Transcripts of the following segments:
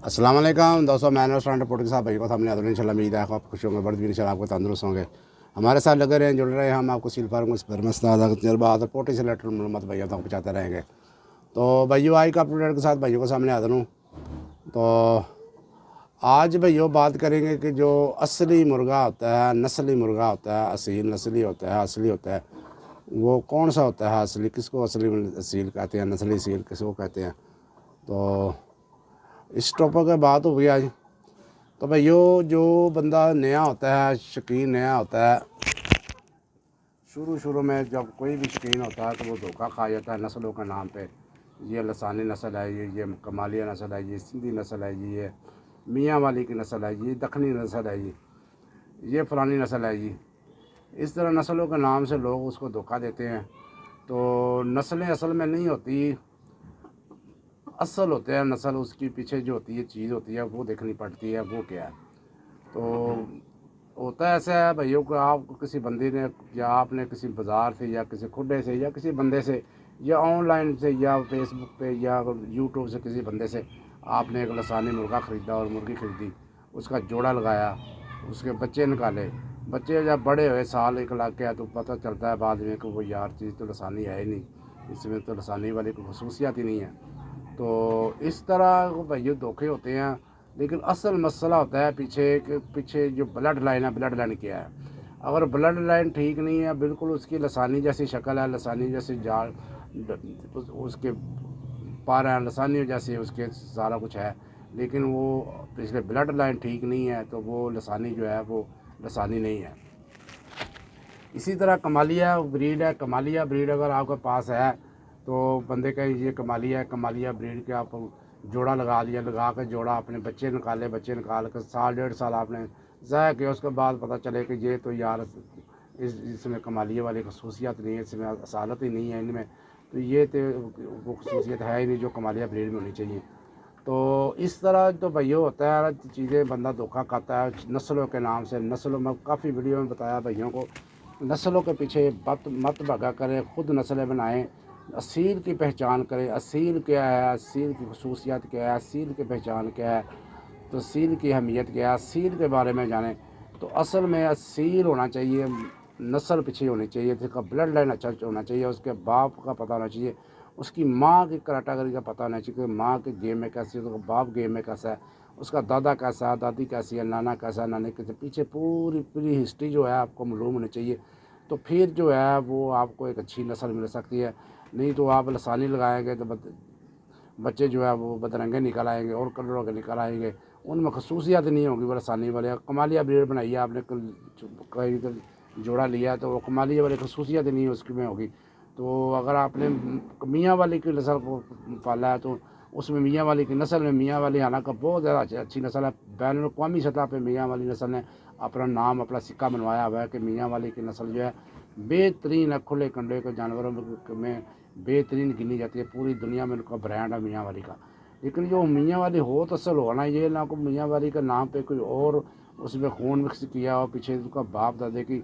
अस्सलाम वालेकुम दोस्तों, मैं रेस्टोरेंट रिपोर्टर के साथ भाई को सामने आता हूँ। इंशाल्लाह उम्मीद है आप खुश होंगे, बर्द भी इंशाल्लाह आपको तंदुरुस्त होंगे। हमारे साथ लगे रहें, जुड़ रहे हैं। हम आपको सील फार्म तजर्बा रिपोर्टिंग से रिलेटेड मालूमात भाइयों तक पहुँचाते रहेंगे। तो भाइयों आज का अपडेट के साथ भाइयों को सामने आता हूँ। तो आज भाइयों बात करेंगे कि जो असली मुर्गा होता है, नस्ली मुर्गा होता है, असील नस्ली होता है, असली होता है, वो कौन सा होता है असली, किसको असली सील कहते हैं, नस्ली सील किसको कहते हैं। तो इस टॉपिक पर बात हो गई आज। तो भाई जो बंदा नया होता है, शौकीन नया होता है, शुरू में जब कोई भी शौकीन होता है तो वो धोखा खा जाता है नस्लों के नाम पे। ये लसानी नस्ल है, ये कमालिया नस्ल है, ये सिंधी नस्ल है, ये मियाँ वाली की नस्ल है, ये दखनी नस्ल है, ये फ़लानी नस्ल है जी। इस तरह नस्लों के नाम से लोग उसको धोखा देते हैं। तो नस्लें असल में नहीं होती, असल होते हैं नस्ल। उसकी पीछे जो होती है चीज़ होती है वो देखनी पड़ती है, वो क्या है। तो होता है ऐसा है भाइयों को, आप किसी बंदे ने या आपने किसी बाज़ार से या किसी खुडे से या किसी बंदे से या ऑनलाइन से या फेसबुक पे या यूट्यूब से किसी बंदे से आपने एक लसानी मुर्गा ख़रीदा और मुर्गी ख़रीदी, उसका जोड़ा लगाया, उसके बच्चे निकाले। बच्चे जब बड़े हुए, साल एक लाख के, तो पता चलता है बाद में कि वो यार चीज़ तो लसानी है ही नहीं, इसमें तो लसानी वाली कोई खसूसियात ही नहीं है। तो इस तरह भाइयों धोखे होते हैं। लेकिन असल मसला होता है पीछे जो ब्लड लाइन है, ब्लड लाइन क्या है। अगर ब्लड लाइन ठीक नहीं है, बिल्कुल उसकी लसानी जैसी शक्ल है, लसानी जैसी जाल, उसके पार है, लसानी जैसे उसके सारा कुछ है, लेकिन वो पिछले ब्लड लाइन ठीक नहीं है, तो वो लसानी जो है वो लसानी नहीं है। इसी तरह कमालिया ब्रीड है। कमालिया ब्रीड अगर आपके पास है तो बंदे का ये कमालिया है, कमालिया ब्रीड के आप जोड़ा लगा दिया, लगा कर जोड़ा अपने बच्चे निकाले, बच्चे निकाल कर साल डेढ़ साल आपने ज़ाया किया, उसके बाद पता चले कि ये तो यार इसमें कमालिया वाली खसूसियत नहीं है, इसमें असालत ही नहीं है इनमें, तो ये तो वो खसूसियत है ही नहीं जो कमालिया ब्रीड में होनी चाहिए। तो इस तरह तो भैया होता है, चीज़ें बंदा धोखा खाता है नस्लों के नाम से। नस्लों में काफ़ी वीडियो में बताया भैया को, नस्लों के पीछे मत भगा करें, ख़ुद नस्लें बनाएं, असील की पहचान करें। असील क्या है, असील की खसूसियात क्या है, असील की पहचान क्या है, तो असील की अहमियत क्या है, असील के बारे में जानें। तो असल में असील होना चाहिए, नस्ल पीछे होनी चाहिए, जिसका ब्लड लाइन अच्छा होना चाहिए, उसके बाप का पता होना चाहिए, उसकी माँ की कैटेगरी का पता होना चाहिए कि माँ के गेम में कैसी है, उसका बाप गेम में कैसा है, उसका दादा कैसा है, दादी कैसी है, नाना कैसा है, नानी कैसे, पीछे पूरी हिस्ट्री जो है आपको मालूम होनी चाहिए। तो फिर जो है वो आपको एक अच्छी नस्ल मिल सकती है। नहीं तो आप लसानी लगाएंगे तो बच्चे जो है वो बदरंगे निकल आएंगे और कलरों के निकल आएंगे, उनमें खसूसियात नहीं होगी वो लसानी वाले। कमालिया ब्रीड बनाई है आपने, कहीं जोड़ा लिया तो वो कमालिया वाली खसूसियात नहीं उसकी में होगी। तो अगर आपने मियाँ वाली की नस्ल को पाला है तो उसमें मियाँ वाली की नस्ल में मियाँ वाली हालांकि बहुत ज़्यादा अच्छी नस्ल है। बैन अवी सतह पर मियाँ वाली नस्ल ने अपना नाम, अपना सिक्का बनवाया हुआ है कि मियाँ वाली की नस्ल जो है बेहतरीन खुले कंडे के जानवरों में बेहतरीन गिनी जाती है। पूरी दुनिया में उनका ब्रांड है मियाँ वाली का। लेकिन जो मियाँ वाली हो तो असल होना, ये ना को मियाँ वाली का नाम पे कोई और उसमें खून मिक्स किया हो, पीछे उसका बाप दादे की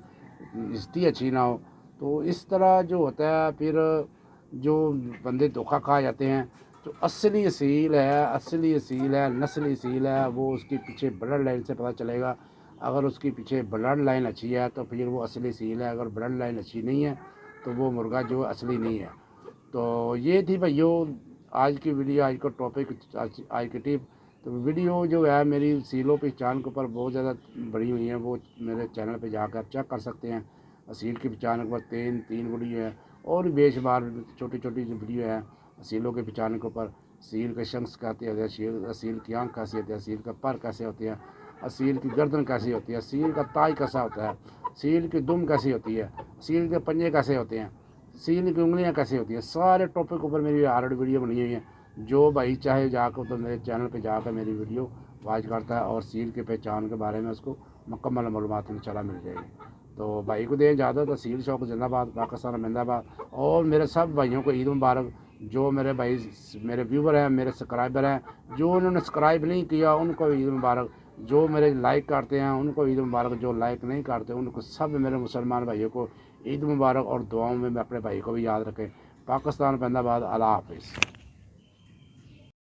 हिस्ट्री अच्छी ना हो। तो इस तरह जो होता है फिर जो बंदे धोखा खा जाते हैं। जो असली असील है, असली असील है, नस्ली असील है, वो उसके पीछे ब्लड लाइन से पता चलेगा। अगर उसके पीछे ब्लड लाइन अच्छी है तो फिर वो असली असील है, अगर ब्लड लाइन अच्छी नहीं है तो वो मुर्गा जो असली नहीं है। तो ये थी भाइयों आज की वीडियो, आज का टॉपिक, आज की टिप। तो वीडियो जो है मेरी सीलों पहचान के ऊपर बहुत ज़्यादा बड़ी हुई है, वो मेरे चैनल पे जाकर चेक कर सकते हैं। असील की पहचान के ऊपर तीन वीडियो है, और बेशुमार छोटी छोटी जो वीडियो है असीलों के पहचान के ऊपर। सील के शंख कहते हैं, असील की आँख कैसी होती है, असील का पर कैसे होती है, असील की गर्दन कैसी होती है, असील का ताज कैसा होता है, सील की दुम कैसी होती है, सील के पंजे कैसे होते हैं, सील की उंगलियां कैसी होती है। सारे टॉपिक ऊपर मेरी ऑलरेडी वीडियो बनी हुई है। जो भाई चाहे जाकर तो मेरे चैनल पे जाकर मेरी वीडियो वॉच करता है और सील के पहचान के बारे में उसको मुकम्मल मालूमात इंशाल्लाह मिल जाएगी। तो भाई को दें इजाज़त। सील शौक जिंदाबाद, पाकिस्तान अहमदाबाद। और मेरे सब भाइयों को ईद मुबारक। जो मेरे भाई मेरे व्यूवर हैं, मेरे सब्सक्राइबर हैं, जो उन्होंने सब्सक्राइब नहीं किया उनको ईद मुबारक। जो मेरे लाइक करते हैं उनको ईद मुबारक, जो लाइक नहीं करते उनको सब मेरे मुसलमान भाइयों को ईद मुबारक। और दुआओं में अपने भाई को भी याद रखें। पाकिस्तान जिंदाबाद। अल्लाह हाफिज़।